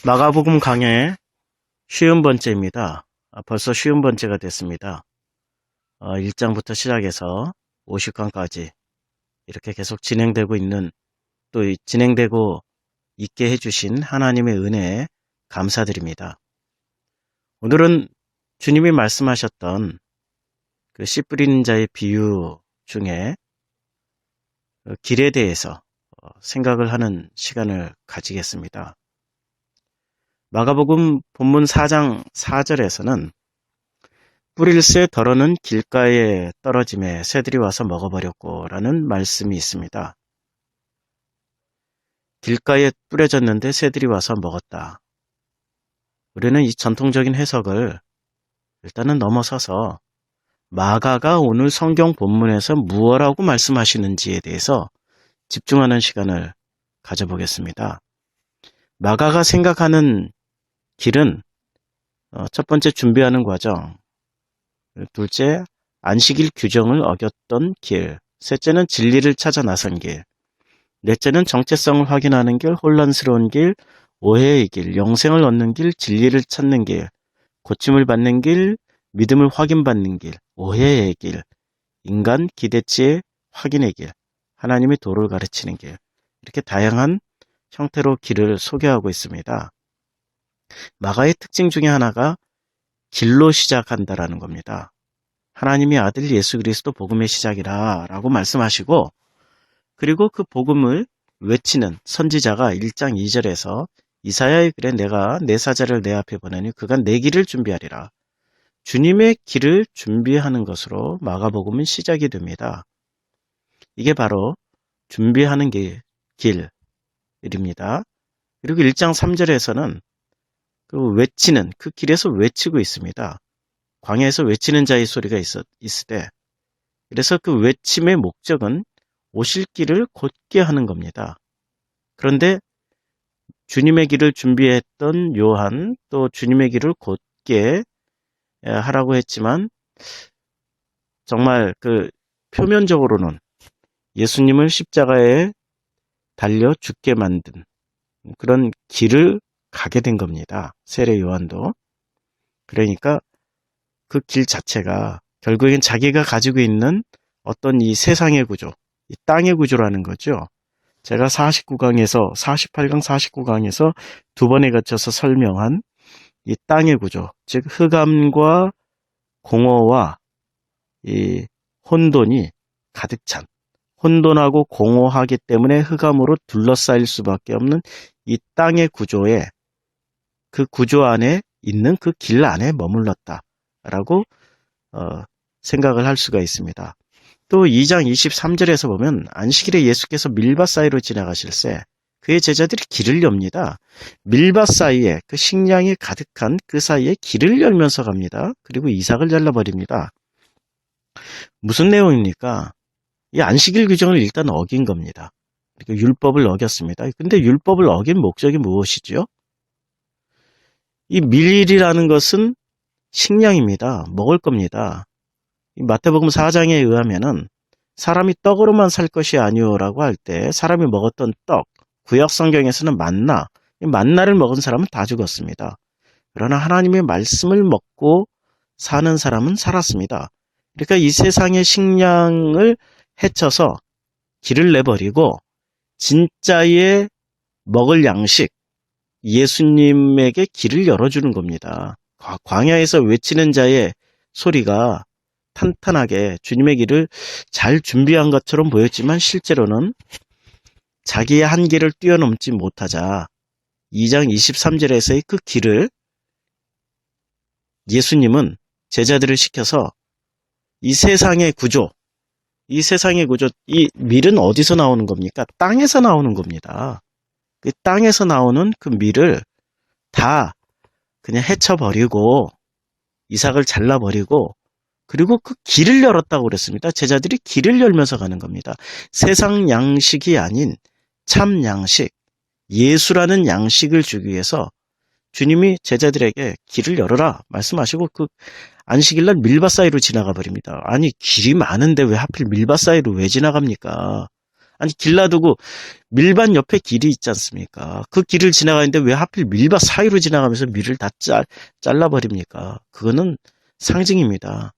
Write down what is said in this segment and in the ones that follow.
마가복음 강의 50번째입니다. 벌써 50번째가 됐습니다. 1장부터 시작해서 50강까지 이렇게 계속 진행되고 있는, 또 진행되고 있게 해주신 하나님의 은혜에 감사드립니다. 오늘은 주님이 말씀하셨던 그 씨 뿌리는 자의 비유 중에 그 길에 대해서 생각을 하는 시간을 가지겠습니다. 마가복음 본문 4장 4절에서는 뿌릴새 덜어는 길가에 떨어짐에 새들이 와서 먹어버렸고 라는 말씀이 있습니다. 길가에 뿌려졌는데 새들이 와서 먹었다. 우리는 이 전통적인 해석을 일단은 넘어서서 마가가 오늘 성경 본문에서 무엇라고 말씀하시는지에 대해서 집중하는 시간을 가져보겠습니다. 마가가 생각하는 길은 첫 번째 준비하는 과정, 둘째 안식일 규정을 어겼던 길, 셋째는 진리를 찾아 나선 길, 넷째는 정체성을 확인하는 길, 혼란스러운 길, 오해의 길, 영생을 얻는 길, 진리를 찾는 길, 고침을 받는 길, 믿음을 확인받는 길, 오해의 길, 인간 기대치의 확인의 길, 하나님의 도를 가르치는 길, 이렇게 다양한 형태로 길을 소개하고 있습니다. 마가의 특징 중에 하나가 길로 시작한다라는 겁니다. 하나님의 아들 예수 그리스도 복음의 시작이라 라고 말씀하시고, 그리고 그 복음을 외치는 선지자가 1장 2절에서 이사야의 글에 내가 내 사자를 내 앞에 보내니 그가 내 길을 준비하리라. 주님의 길을 준비하는 것으로 마가복음은 시작이 됩니다. 이게 바로 준비하는 길입니다. 그리고 1장 3절에서는 그 외치는, 그 길에서 외치고 있습니다. 광야에서 외치는 자의 소리가 있으되, 그래서 그 외침의 목적은 오실 길을 곧게 하는 겁니다. 그런데 주님의 길을 준비했던 요한, 또 주님의 길을 곧게 하라고 했지만, 정말 그 표면적으로는 예수님을 십자가에 달려 죽게 만든 그런 길을 가게 된 겁니다. 세례 요한도. 그러니까 그 길 자체가 결국엔 자기가 가지고 있는 어떤 이 세상의 구조, 이 땅의 구조라는 거죠. 제가 48강, 49강에서 두 번에 걸쳐서 설명한 이 땅의 구조, 즉 흑암과 공허와 이 혼돈이 가득 찬, 혼돈하고 공허하기 때문에 흑암으로 둘러싸일 수밖에 없는 이 땅의 구조에, 그 구조 안에 있는 그 길 안에 머물렀다라고 생각을 할 수가 있습니다. 또 2장 23절에서 보면 안식일에 예수께서 밀밭 사이로 지나가실새 그의 제자들이 길을 엽니다. 밀밭 사이에, 그 식량이 가득한 그 사이에 길을 열면서 갑니다. 그리고 이삭을 잘라버립니다. 무슨 내용입니까? 이 안식일 규정을 일단 어긴 겁니다. 그러니까 율법을 어겼습니다. 근데 율법을 어긴 목적이 무엇이죠? 이 밀이라는 것은 식량입니다. 먹을 겁니다. 마태복음 4장에 의하면은 사람이 떡으로만 살 것이 아니오라고 할 때 사람이 먹었던 떡, 구약 성경에서는 만나, 이 만나를 먹은 사람은 다 죽었습니다. 그러나 하나님의 말씀을 먹고 사는 사람은 살았습니다. 그러니까 이 세상의 식량을 해쳐서 길을 내버리고 진짜의 먹을 양식, 예수님에게 길을 열어주는 겁니다. 광야에서 외치는 자의 소리가 탄탄하게 주님의 길을 잘 준비한 것처럼 보였지만 실제로는 자기의 한계를 뛰어넘지 못하자 2장 23절에서의 그 길을 예수님은 제자들을 시켜서 이 세상의 구조, 이 밀은 어디서 나오는 겁니까? 땅에서 나오는 겁니다. 그 땅에서 나오는 그 밀을 다 그냥 헤쳐버리고 이삭을 잘라버리고 그리고 그 길을 열었다고 그랬습니다. 제자들이 길을 열면서 가는 겁니다. 세상 양식이 아닌 참 양식, 예수라는 양식을 주기 위해서 주님이 제자들에게 길을 열어라 말씀하시고 그 안식일날 밀밭 사이로 지나가 버립니다. 아니 길이 많은데 왜 하필 밀밭 사이로 왜 지나갑니까? 아니, 길 놔두고 밀밭 옆에 길이 있지 않습니까? 그 길을 지나가는데 왜 하필 밀밭 사이로 지나가면서 밀을 다 잘라버립니까? 그거는 상징입니다.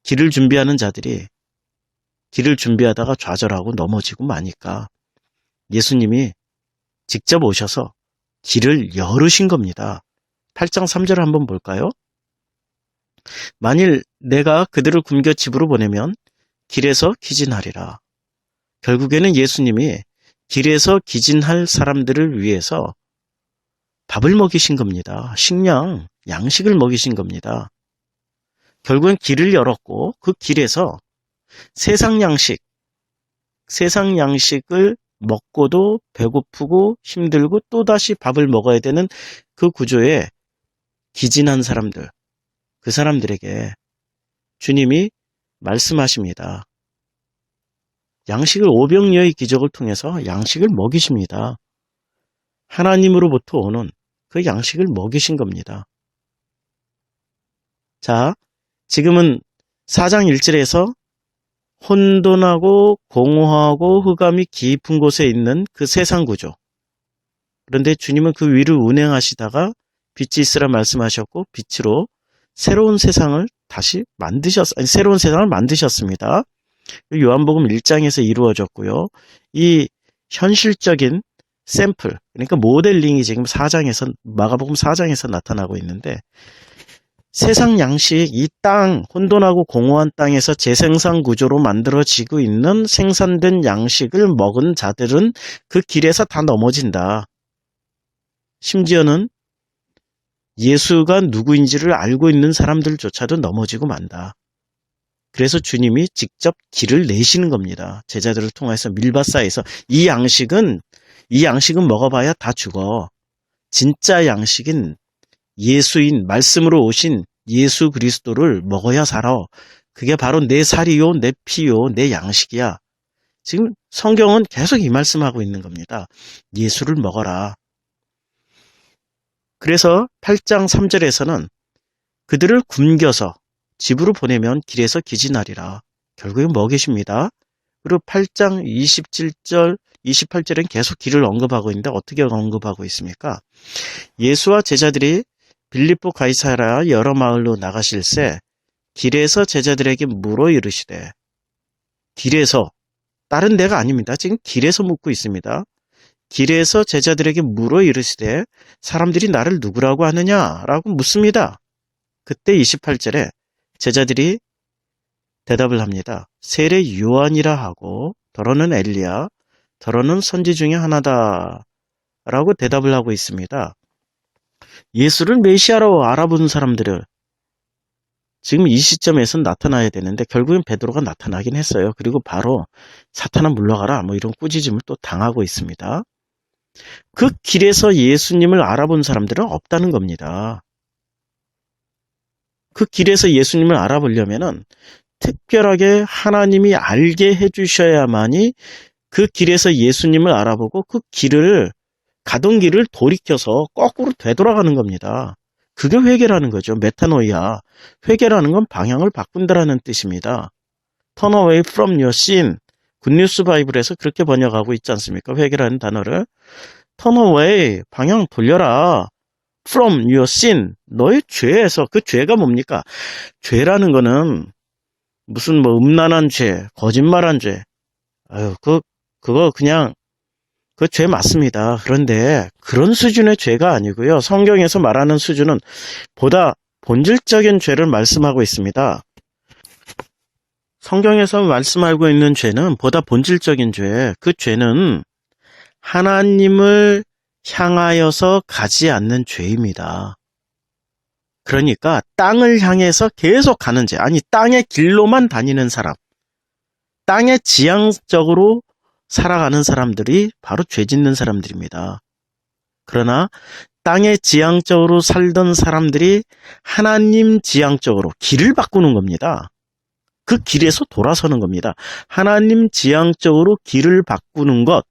길을 준비하는 자들이 길을 준비하다가 좌절하고 넘어지고 마니까 예수님이 직접 오셔서 길을 열으신 겁니다. 8장 3절을 한번 볼까요? 만일 내가 그들을 굶겨 집으로 보내면 길에서 기진하리라. 결국에는 예수님이 길에서 기진할 사람들을 위해서 밥을 먹이신 겁니다. 식량, 양식을 먹이신 겁니다. 결국엔 길을 열었고 그 길에서 세상 양식을 먹고도 배고프고 힘들고 또다시 밥을 먹어야 되는 그 구조에 기진한 사람들, 그 사람들에게 주님이 말씀하십니다. 양식을 오병이어의 기적을 통해서 양식을 먹이십니다. 하나님으로부터 오는 그 양식을 먹이신 겁니다. 자, 지금은 4장 1절에서 혼돈하고 공허하고 흑암이 깊은 곳에 있는 그 세상 구조. 그런데 주님은 그 위를 운행하시다가 빛이 있으라 말씀하셨고 빛으로 새로운 세상을 새로운 세상을 만드셨습니다. 요한복음 1장에서 이루어졌고요. 이 현실적인 샘플, 그러니까 모델링이 지금 마가복음 4장에서 나타나고 있는데, 세상 양식, 이 땅, 혼돈하고 공허한 땅에서 재생산 구조로 만들어지고 있는 생산된 양식을 먹은 자들은 그 길에서 다 넘어진다. 심지어는 예수가 누구인지를 알고 있는 사람들조차도 넘어지고 만다. 그래서 주님이 직접 길을 내시는 겁니다. 제자들을 통해서 밀밭 사이에서 이 양식은 먹어봐야 다 죽어. 진짜 양식인 예수인 말씀으로 오신 예수 그리스도를 먹어야 살아. 그게 바로 내 살이요, 내 피요, 내 양식이야. 지금 성경은 계속 이 말씀하고 있는 겁니다. 예수를 먹어라. 그래서 8장 3절에서는 그들을 굶겨서 집으로 보내면 길에서 기진하리라. 결국엔 먹이십니다. 그리고 8장 27절, 28절은 계속 길을 언급하고 있는데 어떻게 언급하고 있습니까? 예수와 제자들이 빌립보 가이사랴 여러 마을로 나가실새 길에서 제자들에게 물어 이르시되, 길에서, 다른 데가 아닙니다. 지금 길에서 묻고 있습니다. 길에서 제자들에게 물어 이르시되 사람들이 나를 누구라고 하느냐라고 묻습니다. 그때 28절에 제자들이 대답을 합니다. 세례 요한이라 하고 더러는 엘리야, 더러는 선지 중에 하나다 라고 대답을 하고 있습니다. 예수를 메시아로 알아보는 사람들을 지금 이 시점에서 나타나야 되는데 결국엔 베드로가 나타나긴 했어요. 그리고 바로 사탄아 물러가라 뭐 이런 꾸짖음을 또 당하고 있습니다. 그 길에서 예수님을 알아본 사람들은 없다는 겁니다. 그 길에서 예수님을 알아보려면은 특별하게 하나님이 알게 해주셔야만이 그 길에서 예수님을 알아보고 그 가던 길을 돌이켜서 거꾸로 되돌아가는 겁니다. 그게 회개라는 거죠. 메타노이아. 회개라는 건 방향을 바꾼다라는 뜻입니다. Turn away from your sin. 굿뉴스 바이블에서 그렇게 번역하고 있지 않습니까? 회개라는 단어를. Turn away. 방향 돌려라. From your sin. 너의 죄에서. 그 죄가 뭡니까? 죄라는 거는 무슨 뭐 음란한 죄, 거짓말한 죄. 그거 그냥 그 죄 맞습니다. 그런데 그런 수준의 죄가 아니고요. 성경에서 말하는 수준은 보다 본질적인 죄를 말씀하고 있습니다. 성경에서 말씀하고 있는 죄는 보다 본질적인 죄, 그 죄는 하나님을 향하여서 가지 않는 죄입니다. 그러니까 땅을 향해서 계속 가는 죄, 아니 땅의 길로만 다니는 사람, 땅의 지향적으로 살아가는 사람들이 바로 죄 짓는 사람들입니다. 그러나 땅의 지향적으로 살던 사람들이 하나님 지향적으로 길을 바꾸는 겁니다. 그 길에서 돌아서는 겁니다. 하나님 지향적으로 길을 바꾸는 것,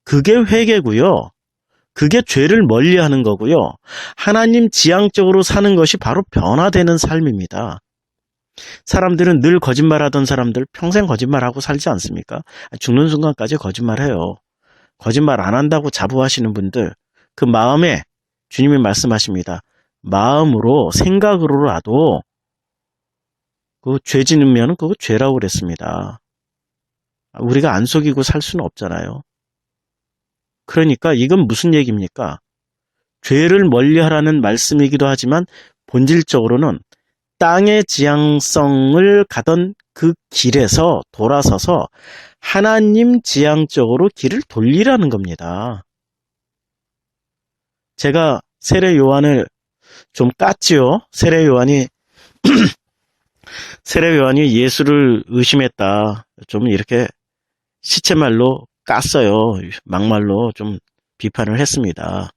그게 회개고요. 그게 죄를 멀리하는 거고요. 하나님 지향적으로 사는 것이 바로 변화되는 삶입니다. 사람들은 늘 거짓말하던 사람들 평생 거짓말하고 살지 않습니까? 죽는 순간까지 거짓말해요. 거짓말 안 한다고 자부하시는 분들, 그 마음에 주님이 말씀하십니다. 마음으로 생각으로라도 그 죄 지으면 그거 죄라고 그랬습니다. 우리가 안 속이고 살 수는 없잖아요. 그러니까 이건 무슨 얘기입니까? 죄를 멀리하라는 말씀이기도 하지만 본질적으로는 땅의 지향성을 가던 그 길에서 돌아서서 하나님 지향 쪽으로 길을 돌리라는 겁니다. 제가 세례 요한을 좀 깠지요. 세례 요한이 예수를 의심했다. 좀 이렇게 시체말로 깠어요. 막말로 좀 비판을 했습니다.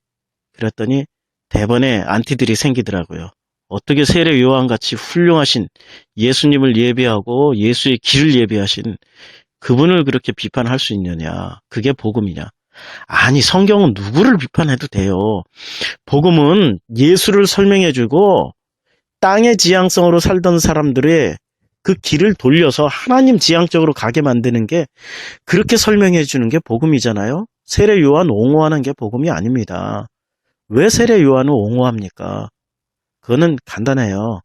그랬더니 대번에 안티들이 생기더라고요. 어떻게 세례 요한같이 훌륭하신 예수님을 예배하고 예수의 길을 예배하신 그분을 그렇게 비판할 수 있느냐. 그게 복음이냐. 아니, 성경은 누구를 비판해도 돼요. 복음은 예수를 설명해주고 땅의 지향성으로 살던 사람들의 그 길을 돌려서 하나님 지향적으로 가게 만드는 게, 그렇게 설명해주는 게 복음이잖아요. 세례 요한 옹호하는 게 복음이 아닙니다. 왜 세례 요한을 옹호합니까? 그거는 간단해요.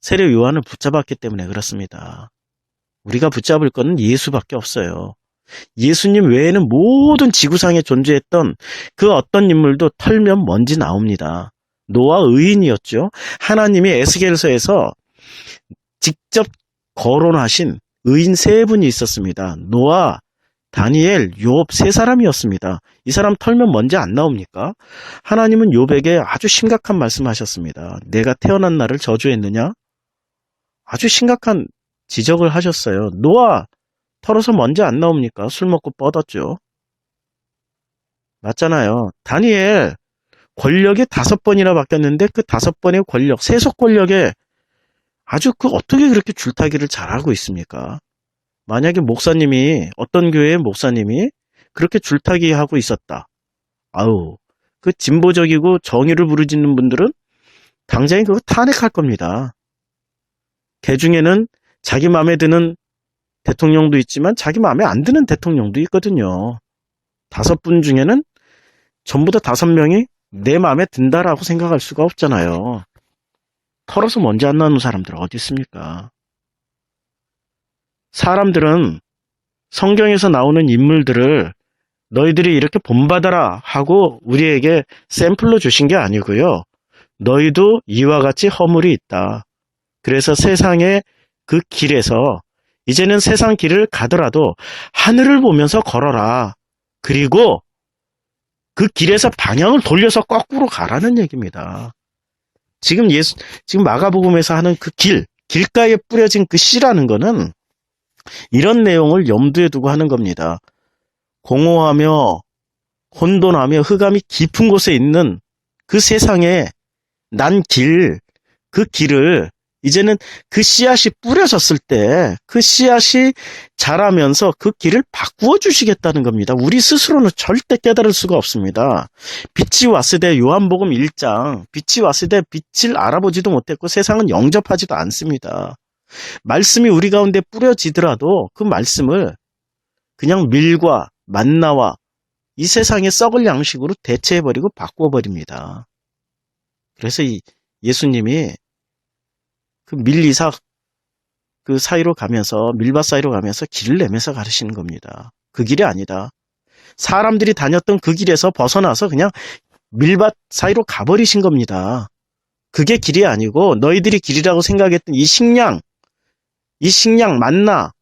세례 요한을 붙잡았기 때문에 그렇습니다. 우리가 붙잡을 것은 예수밖에 없어요. 예수님 외에는 모든 지구상에 존재했던 그 어떤 인물도 털면 먼지 나옵니다. 노아 의인이었죠. 하나님이 에스겔서에서 직접 거론하신 의인 세 분이 있었습니다. 노아, 다니엘, 욥 세 사람이었습니다. 이 사람 털면 먼지 안 나옵니까? 하나님은 욥에게 아주 심각한 말씀하셨습니다. 내가 태어난 날을 저주했느냐? 아주 심각한 지적을 하셨어요. 노아 털어서 먼지 안 나옵니까? 술 먹고 뻗었죠. 맞잖아요. 다니엘 권력이 5번이나 바뀌었는데 그 5번의 권력, 세속 권력에 아주 그 어떻게 그렇게 줄타기를 잘하고 있습니까? 만약에 목사님이, 어떤 교회의 목사님이 그렇게 줄타기 하고 있었다. 아우, 그 진보적이고 정의를 부르짖는 분들은 당장에 그거 탄핵할 겁니다. 개 중에는 자기 마음에 드는 대통령도 있지만 자기 마음에 안 드는 대통령도 있거든요. 5분 중에는 전부 다 5명이 내 마음에 든다라고 생각할 수가 없잖아요. 털어서 먼지 안 나는 사람들 어디 있습니까? 사람들은 성경에서 나오는 인물들을 너희들이 이렇게 본받아라 하고 우리에게 샘플로 주신 게 아니고요. 너희도 이와 같이 허물이 있다. 그래서 세상의 그 길에서 이제는 세상 길을 가더라도 하늘을 보면서 걸어라. 그리고 그 길에서 방향을 돌려서 거꾸로 가라는 얘기입니다. 지금 마가복음에서 하는 그 길가에 뿌려진 그 씨라는 거는 이런 내용을 염두에 두고 하는 겁니다. 공허하며 혼돈하며 흑암이 깊은 곳에 있는 그 세상에 난 그 길을 이제는 그 씨앗이 뿌려졌을 때 그 씨앗이 자라면서 그 길을 바꾸어 주시겠다는 겁니다. 우리 스스로는 절대 깨달을 수가 없습니다. 빛이 왔을 때 요한복음 1장 빛이 왔을 때 빛을 알아보지도 못했고 세상은 영접하지도 않습니다. 말씀이 우리 가운데 뿌려지더라도 그 말씀을 그냥 밀과 만나와 이 세상의 썩을 양식으로 대체해버리고 바꾸어버립니다. 그래서 예수님이 그 밀리사 그 사이로 가면서 밀밭 사이로 가면서 길을 내면서 가르치는 겁니다. 그 길이 아니다. 사람들이 다녔던 그 길에서 벗어나서 그냥 밀밭 사이로 가버리신 겁니다. 그게 길이 아니고 너희들이 길이라고 생각했던 이 식량 만나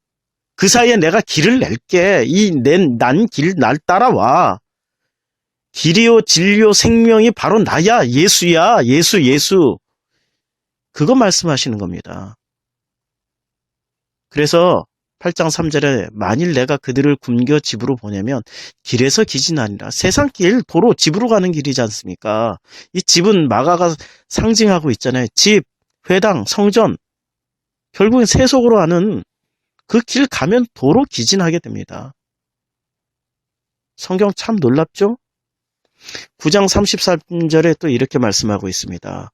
그 사이에 내가 길을 낼게. 난 길 날 따라와. 길이요 진리요 생명이 바로 나야. 예수야. 예수. 그거 말씀하시는 겁니다. 그래서 8장 3절에 만일 내가 그들을 굶겨 집으로 보내면 길에서 기진하리라. 세상 길, 도로, 집으로 가는 길이지 않습니까? 이 집은 마가가 상징하고 있잖아요. 집, 회당, 성전. 결국엔 세속으로 하는 그 길 가면 도로 기진하게 됩니다. 성경 참 놀랍죠? 9장 33절에 또 이렇게 말씀하고 있습니다.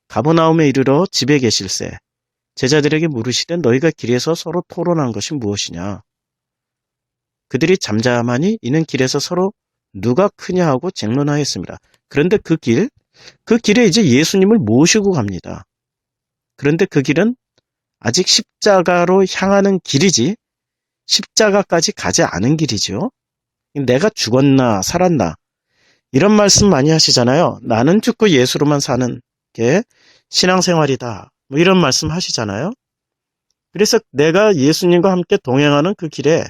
가버나움에 이르러 집에 계실새 제자들에게 물으시되 너희가 길에서 서로 토론한 것이 무엇이냐. 그들이 잠잠하니 이는 길에서 서로 누가 크냐 하고 쟁론하였습니다. 그런데 그 길에 이제 예수님을 모시고 갑니다. 그런데 그 길은 아직 십자가로 향하는 길이지 십자가까지 가지 않은 길이죠. 내가 죽었나 살았나 이런 말씀 많이 하시잖아요. 나는 죽고 예수로만 사는 게 신앙생활이다. 뭐 이런 말씀 하시잖아요. 그래서 내가 예수님과 함께 동행하는 그 길에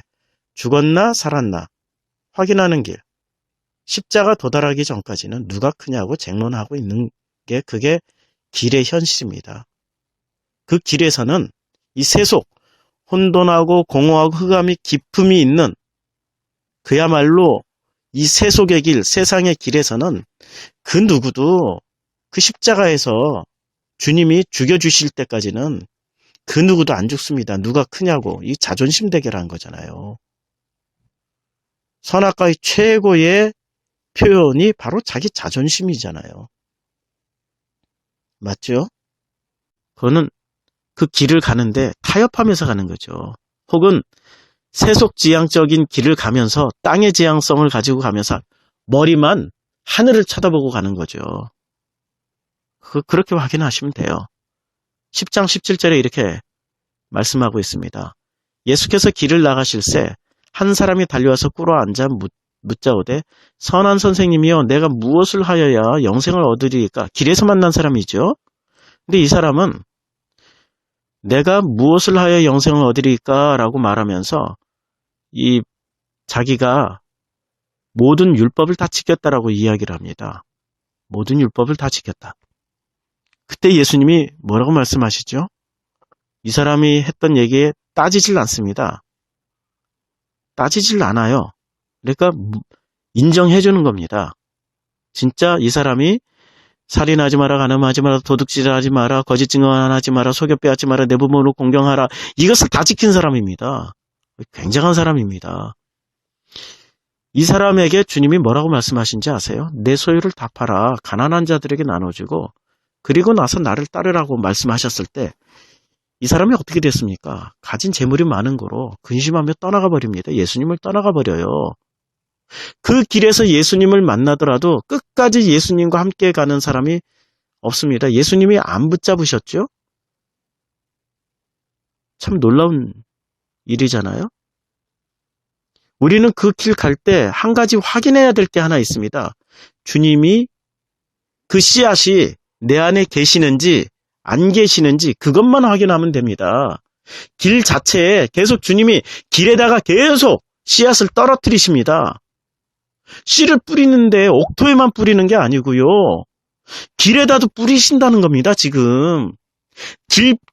죽었나 살았나 확인하는 길. 십자가 도달하기 전까지는 누가 크냐고 쟁론하고 있는 게 그게 길의 현실입니다. 그 길에서는 이 세속, 혼돈하고 공허하고 흑암이 깊음이 있는 그야말로 이 세속의 길, 세상의 길에서는 그 누구도 그 십자가에서 주님이 죽여주실 때까지는 그 누구도 안 죽습니다. 누가 크냐고. 이 자존심 대결한 거잖아요. 선악과의 최고의 표현이 바로 자기 자존심이잖아요. 맞죠? 그거는 그 길을 가는데 타협하면서 가는 거죠. 혹은 세속지향적인 길을 가면서 땅의 지향성을 가지고 가면서 머리만 하늘을 쳐다보고 가는 거죠. 그렇게 확인하시면 돼요. 10장 17절에 이렇게 말씀하고 있습니다. 예수께서 길을 나가실새 한 사람이 달려와서 꿇어 앉아 묻자오되 선한 선생님이여 내가 무엇을 하여야 영생을 얻으리까? 길에서 만난 사람이죠. 근데 이 사람은 내가 무엇을 하여 영생을 얻으리까? 라고 말하면서 이 자기가 모든 율법을 다 지켰다라고 이야기를 합니다. 모든 율법을 다 지켰다. 그때 예수님이 뭐라고 말씀하시죠? 이 사람이 했던 얘기에 따지질 않습니다. 따지질 않아요. 그러니까 인정해 주는 겁니다. 진짜 이 사람이 살인하지 마라, 간음하지 마라, 도둑질하지 마라, 거짓 증언하지 마라, 속여 빼앗지 마라, 내 부모를 공경하라. 이것을 다 지킨 사람입니다. 굉장한 사람입니다. 이 사람에게 주님이 뭐라고 말씀하신지 아세요? 내 소유를 다 팔아 가난한 자들에게 나눠주고 그리고 나서 나를 따르라고 말씀하셨을 때 이 사람이 어떻게 됐습니까? 가진 재물이 많은 거로 근심하며 떠나가 버립니다. 예수님을 떠나가 버려요. 그 길에서 예수님을 만나더라도 끝까지 예수님과 함께 가는 사람이 없습니다. 예수님이 안 붙잡으셨죠? 참 놀라운 일이잖아요. 우리는 그 길 갈 때 한 가지 확인해야 될 게 하나 있습니다. 주님이 그 씨앗이 내 안에 계시는지 안 계시는지 그것만 확인하면 됩니다. 길 자체에 계속 주님이 길에다가 계속 씨앗을 떨어뜨리십니다. 씨를 뿌리는데 옥토에만 뿌리는 게 아니고요. 길에다도 뿌리신다는 겁니다. 지금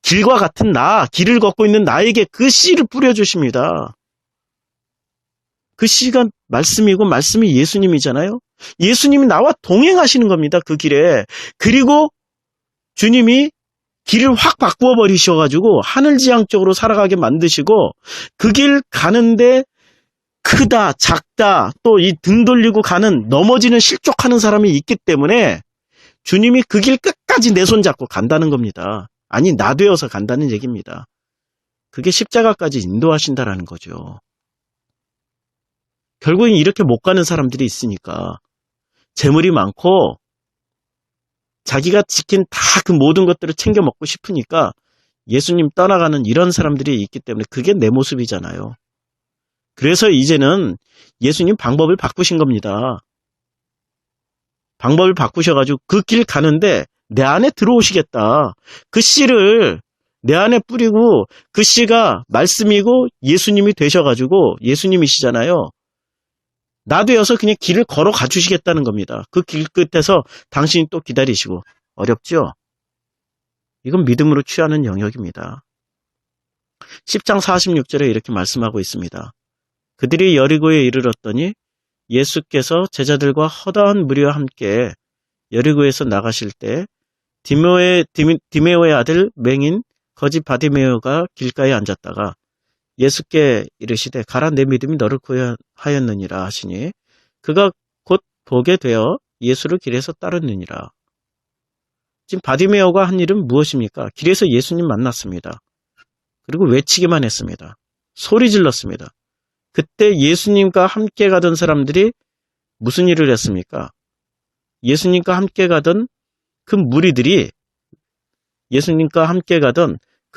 길과 같은 길을 걷고 있는 나에게 그 씨를 뿌려주십니다. 그 씨가 말씀이고 말씀이 예수님이잖아요. 예수님이 나와 동행하시는 겁니다. 그 길에. 그리고 주님이 길을 확 바꾸어 버리셔가지고 하늘지향 쪽으로 살아가게 만드시고 그 길 가는데 크다 작다 또 이 등 돌리고 가는 넘어지는 실족하는 사람이 있기 때문에 주님이 그 길 끝까지 내 손 잡고 간다는 겁니다. 아니 나 되어서 간다는 얘기입니다. 그게 십자가까지 인도하신다라는 거죠. 결국엔 이렇게 못 가는 사람들이 있으니까 재물이 많고 자기가 지킨 다 그 모든 것들을 챙겨 먹고 싶으니까 예수님 떠나가는 이런 사람들이 있기 때문에 그게 내 모습이잖아요. 그래서 이제는 예수님 방법을 바꾸신 겁니다. 방법을 바꾸셔가지고 그 길 가는데 내 안에 들어오시겠다. 그 씨를 내 안에 뿌리고 그 씨가 말씀이고 예수님이 되셔가지고 예수님이시잖아요. 나 되어서 그냥 길을 걸어가 주시겠다는 겁니다. 그 길 끝에서 당신이 또 기다리시고. 어렵죠? 이건 믿음으로 취하는 영역입니다. 10장 46절에 이렇게 말씀하고 있습니다. 그들이 여리고에 이르렀더니 예수께서 제자들과 허다한 무리와 함께 여리고에서 나가실 때 디메오의 아들 맹인 거지 바디메오가 길가에 앉았다가 예수께 이르시되 가라 내 믿음이 너를 구하였느니라 하시니 그가 곧 보게 되어 예수를 길에서 따르느니라. 지금 바디메오가 한 일은 무엇입니까? 길에서 예수님 만났습니다. 그리고 외치기만 했습니다. 소리 질렀습니다. 그때 예수님과 함께 가던 사람들이 무슨 일을 했습니까? 예수님과 함께 가던 그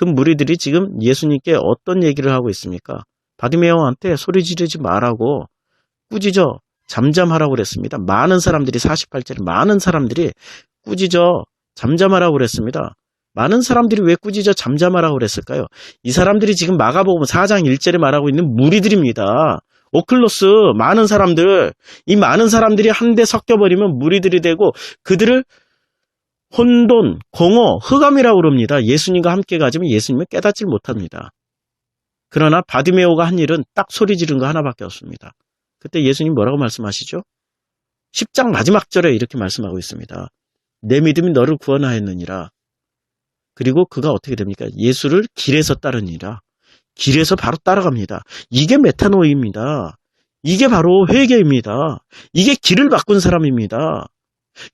무리들이 지금 예수님께 어떤 얘기를 하고 있습니까? 바디메오한테 소리 지르지 말라고 꾸짖어 잠잠하라고 그랬습니다. 많은 사람들이 48절에 많은 사람들이 꾸짖어 잠잠하라고 그랬습니다. 많은 사람들이 왜 꾸짖어 잠잠하라고 그랬을까요? 이 사람들이 지금 마가복음 4장 1절에 말하고 있는 무리들입니다. 오클로스 많은 사람들, 이 많은 사람들이 한데 섞여버리면 무리들이 되고 그들을 혼돈, 공허, 흑암이라고 그럽니다. 예수님과 함께 가지면 예수님을 깨닫지 못합니다. 그러나 바디메오가 한 일은 딱 소리 지른 거 하나밖에 없습니다. 그때 예수님 뭐라고 말씀하시죠? 10장 마지막 절에 이렇게 말씀하고 있습니다. 내 믿음이 너를 구원하였느니라. 그리고 그가 어떻게 됩니까? 예수를 길에서 따르니라. 길에서 바로 따라갑니다. 이게 메타노이입니다. 이게 바로 회개입니다. 이게 길을 바꾼 사람입니다.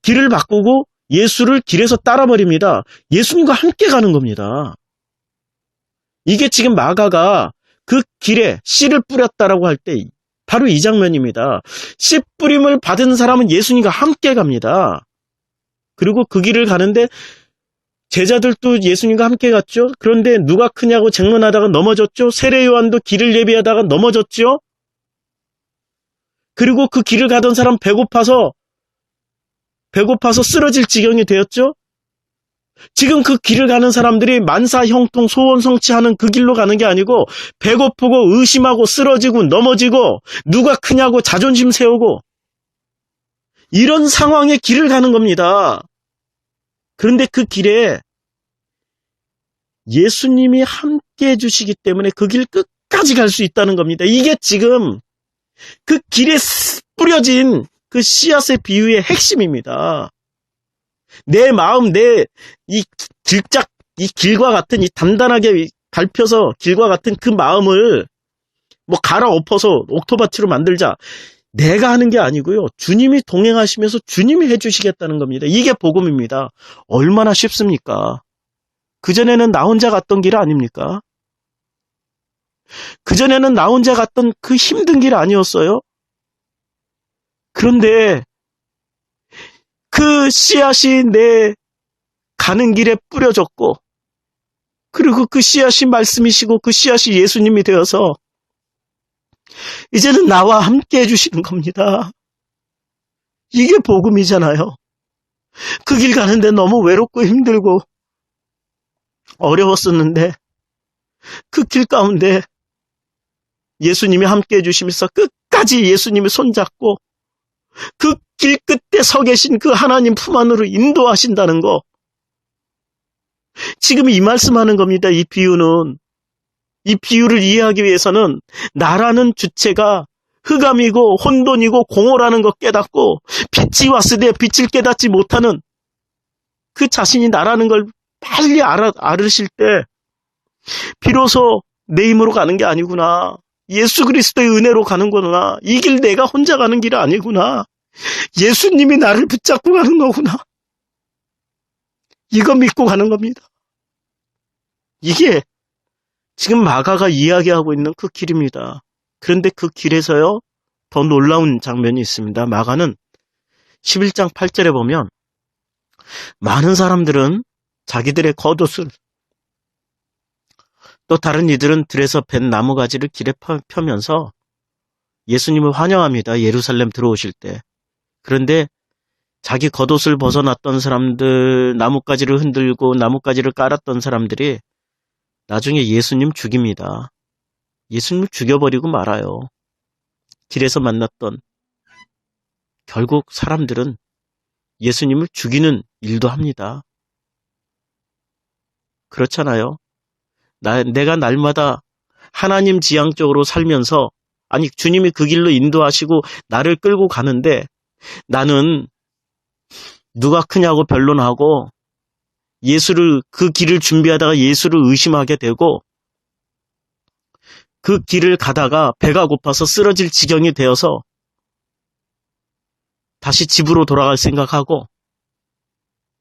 길을 바꾸고 예수를 길에서 따라버립니다. 예수님과 함께 가는 겁니다. 이게 지금 마가가 그 길에 씨를 뿌렸다라고 할 때 바로 이 장면입니다. 씨 뿌림을 받은 사람은 예수님과 함께 갑니다. 그리고 그 길을 가는데 제자들도 예수님과 함께 갔죠. 그런데 누가 크냐고 쟁론하다가 넘어졌죠. 세례 요한도 길을 예비하다가 넘어졌죠. 그리고 그 길을 가던 사람 배고파서 쓰러질 지경이 되었죠. 지금 그 길을 가는 사람들이 만사 형통 소원 성취하는 그 길로 가는 게 아니고 배고프고 의심하고 쓰러지고 넘어지고 누가 크냐고 자존심 세우고 이런 상황의 길을 가는 겁니다. 그런데 그 길에 예수님이 함께 해주시기 때문에 그 길 끝까지 갈 수 있다는 겁니다. 이게 지금 그 길에 뿌려진 그 씨앗의 비유의 핵심입니다. 내 마음, 이 길과 같은 이 단단하게 밟혀서 길과 같은 그 마음을 뭐 갈아엎어서 옥토바치로 만들자. 내가 하는 게 아니고요. 주님이 동행하시면서 주님이 해주시겠다는 겁니다. 이게 복음입니다. 얼마나 쉽습니까? 그전에는 나 혼자 갔던 길 아닙니까? 그전에는 나 혼자 갔던 그 힘든 길 아니었어요? 그런데 그 씨앗이 내 가는 길에 뿌려졌고 그리고 그 씨앗이 말씀이시고 그 씨앗이 예수님이 되어서 이제는 나와 함께 해주시는 겁니다. 이게 복음이잖아요. 그 길 가는데 너무 외롭고 힘들고 어려웠었는데 그 길 가운데 예수님이 함께 해주시면서 끝까지 예수님의 손잡고 그 길 끝에 서 계신 그 하나님 품 안으로 인도하신다는 거. 지금 이 말씀하는 겁니다. 이 비유는. 이 비유를 이해하기 위해서는 나라는 주체가 흑암이고 혼돈이고 공허라는 것 깨닫고 빛이 왔을 때 빛을 깨닫지 못하는 그 자신이 나라는 걸 빨리 알으실 때 비로소 내 힘으로 가는 게 아니구나. 예수 그리스도의 은혜로 가는 거구나. 이 길 내가 혼자 가는 길이 아니구나. 예수님이 나를 붙잡고 가는 거구나. 이거 믿고 가는 겁니다. 이게 지금 마가가 이야기하고 있는 그 길입니다. 그런데 그 길에서요, 더 놀라운 장면이 있습니다. 마가는 11장 8절에 보면 많은 사람들은 자기들의 겉옷을 또 다른 이들은 들에서 벤 나무가지를 길에 펴면서 예수님을 환영합니다. 예루살렘 들어오실 때. 그런데 자기 겉옷을 벗어났던 사람들, 나뭇가지를 흔들고 나뭇가지를 깔았던 사람들이 나중에 예수님 죽입니다. 예수님을 죽여버리고 말아요. 길에서 만났던 결국 사람들은 예수님을 죽이는 일도 합니다. 그렇잖아요. 내가 날마다 하나님 지향적으로 살면서 아니 주님이 그 길로 인도하시고 나를 끌고 가는데 나는 누가 크냐고 변론하고 그 길을 준비하다가 예수를 의심하게 되고 그 길을 가다가 배가 고파서 쓰러질 지경이 되어서 다시 집으로 돌아갈 생각하고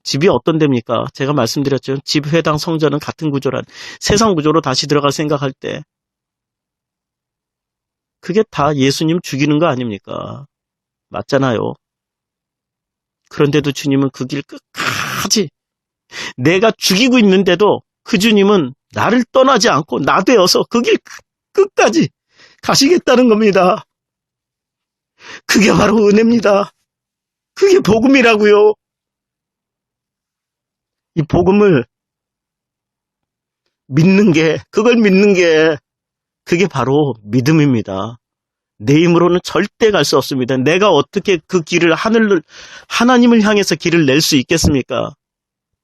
집이 어떤 데입니까? 제가 말씀드렸죠. 집, 회당, 성전은 같은 구조란 세상 구조로 다시 들어갈 생각할 때 그게 다 예수님 죽이는 거 아닙니까? 맞잖아요. 그런데도 주님은 그 길 끝까지 내가 죽이고 있는데도 그 주님은 나를 떠나지 않고 나 되어서 그 길 끝까지 가시겠다는 겁니다. 그게 바로 은혜입니다. 그게 복음이라고요. 이 복음을 믿는 게, 그걸 믿는 게 그게 바로 믿음입니다. 내 힘으로는 절대 갈 수 없습니다. 내가 어떻게 그 길을 하나님을 향해서 길을 낼 수 있겠습니까?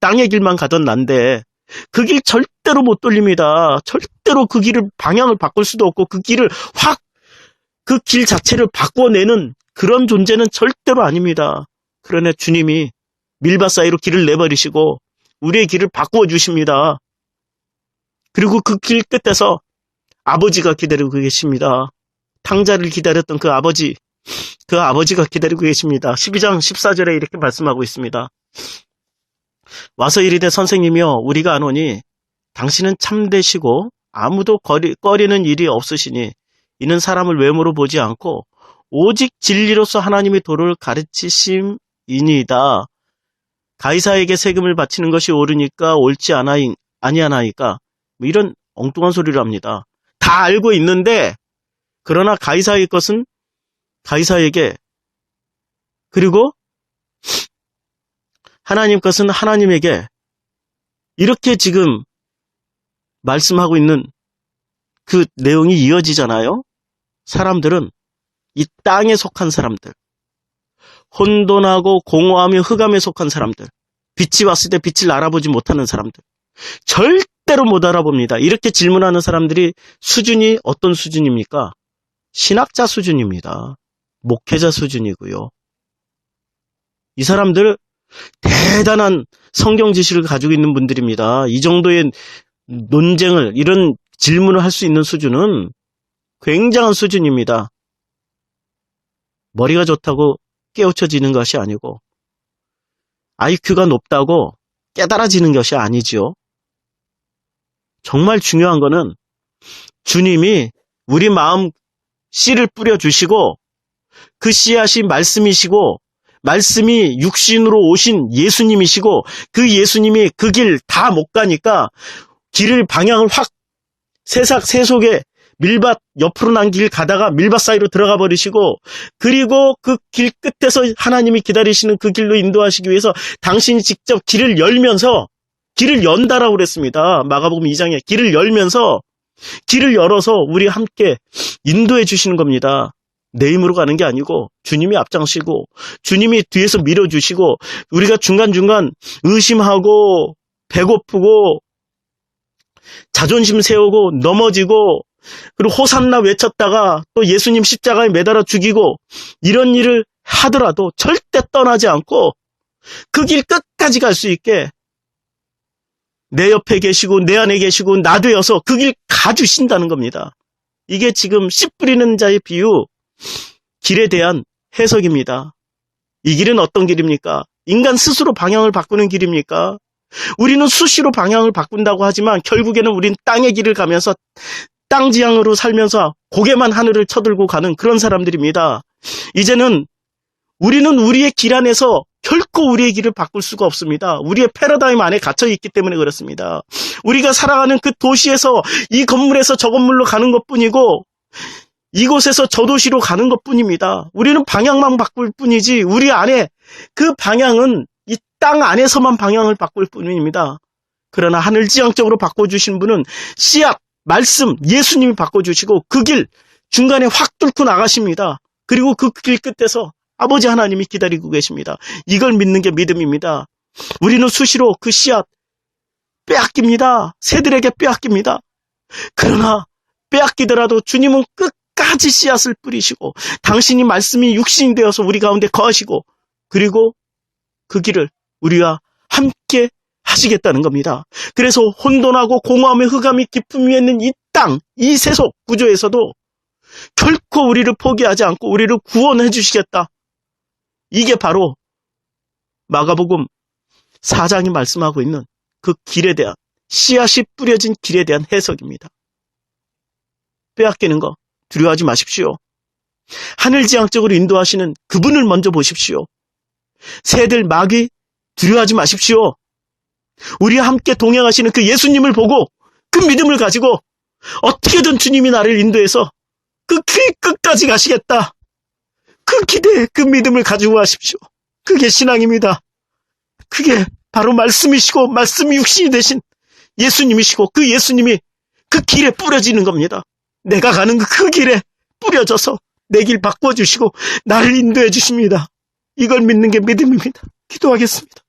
땅의 길만 가던 난데 그 길 절대로 못 돌립니다. 절대로 그 길을 방향을 바꿀 수도 없고 그 길을 그 길 자체를 바꿔내는 그런 존재는 절대로 아닙니다. 그러나 주님이 밀밭 사이로 길을 내버리시고 우리의 길을 바꾸어 주십니다. 그리고 그 길 끝에서 아버지가 기다리고 계십니다. 탕자를 기다렸던 그 아버지가 기다리고 계십니다. 12장 14절에 이렇게 말씀하고 있습니다. 와서 이르되 선생님이여 우리가 아노니 당신은 참되시고 아무도 꺼리는 일이 없으시니 이는 사람을 외모로 보지 않고 오직 진리로서 하나님의 도를 가르치심이니이다. 가이사에게 세금을 바치는 것이 옳으니까 옳지 아니하나이까 뭐 이런 엉뚱한 소리를 합니다. 다 알고 있는데 그러나 가이사의 것은 가이사에게 그리고 하나님 것은 하나님에게 이렇게 지금 말씀하고 있는 그 내용이 이어지잖아요. 사람들은 이 땅에 속한 사람들, 혼돈하고 공허하며 흑암에 속한 사람들, 빛이 왔을 때 빛을 알아보지 못하는 사람들, 절대로 못 알아봅니다. 이렇게 질문하는 사람들이 수준이 어떤 수준입니까? 신학자 수준입니다. 목회자 수준이고요. 이 사람들 대단한 성경 지식을 가지고 있는 분들입니다. 이 정도의 논쟁을, 이런 질문을 할 수 있는 수준은 굉장한 수준입니다. 머리가 좋다고 깨우쳐지는 것이 아니고 IQ가 높다고 깨달아지는 것이 아니지요. 정말 중요한 거는 주님이 우리 마음 씨를 뿌려주시고 그 씨앗이 말씀이시고 말씀이 육신으로 오신 예수님이시고 그 예수님이 그 길 다 못 가니까 길을 방향을 확 세속에 밀밭 옆으로 난 길 가다가 밀밭 사이로 들어가 버리시고 그리고 그 길 끝에서 하나님이 기다리시는 그 길로 인도하시기 위해서 당신이 직접 길을 열면서 길을 연다라고 그랬습니다. 마가복음 2장에 길을 열면서 길을 열어서 우리 함께 인도해 주시는 겁니다. 내 힘으로 가는 게 아니고 주님이 앞장서시고 주님이 뒤에서 밀어주시고 우리가 중간중간 의심하고 배고프고 자존심 세우고 넘어지고 그리고 호산나 외쳤다가 또 예수님 십자가에 매달아 죽이고 이런 일을 하더라도 절대 떠나지 않고 그 길 끝까지 갈 수 있게 내 옆에 계시고 내 안에 계시고 나 되어서 그 길 가주신다는 겁니다. 이게 지금 씨 뿌리는 자의 비유, 길에 대한 해석입니다. 이 길은 어떤 길입니까? 인간 스스로 방향을 바꾸는 길입니까? 우리는 수시로 방향을 바꾼다고 하지만 결국에는 우린 땅의 길을 가면서 땅 지향으로 살면서 고개만 하늘을 쳐들고 가는 그런 사람들입니다. 이제는 우리는 우리의 길 안에서 결코 우리의 길을 바꿀 수가 없습니다. 우리의 패러다임 안에 갇혀 있기 때문에 그렇습니다. 우리가 살아가는 그 도시에서 이 건물에서 저 건물로 가는 것뿐이고 이곳에서 저 도시로 가는 것뿐입니다. 우리는 방향만 바꿀 뿐이지 우리 안에 그 방향은 이 땅 안에서만 방향을 바꿀 뿐입니다. 그러나 하늘 지향적으로 바꿔주신 분은 씨앗, 말씀, 예수님이 바꿔주시고 그 길 중간에 확 뚫고 나가십니다. 그리고 그 길 끝에서 아버지 하나님이 기다리고 계십니다. 이걸 믿는 게 믿음입니다. 우리는 수시로 그 씨앗 빼앗깁니다. 새들에게 빼앗깁니다. 그러나 빼앗기더라도 주님은 끝까지 씨앗을 뿌리시고 당신이 말씀이 육신이 되어서 우리 가운데 거하시고 그리고 그 길을 우리와 함께 하시겠다는 겁니다. 그래서 혼돈하고 공허함의 흑암이 깊음 위에 있는 이 땅, 이 세속 구조에서도 결코 우리를 포기하지 않고 우리를 구원해 주시겠다. 이게 바로 마가복음 4장이 말씀하고 있는 그 길에 대한, 씨앗이 뿌려진 길에 대한 해석입니다. 빼앗기는 거 두려워하지 마십시오. 하늘지향적으로 인도하시는 그분을 먼저 보십시오. 새들 마귀 두려워하지 마십시오. 우리와 함께 동행하시는 그 예수님을 보고 그 믿음을 가지고 어떻게든 주님이 나를 인도해서 그 길 끝까지 가시겠다. 그 기대, 그 믿음을 가지고 가십시오. 그게 신앙입니다. 그게 바로 말씀이시고 말씀이 육신이 되신 예수님이시고 그 예수님이 그 길에 뿌려지는 겁니다. 내가 가는 그 길에 뿌려져서 내 길 바꿔주시고 나를 인도해 주십니다. 이걸 믿는 게 믿음입니다. 기도하겠습니다.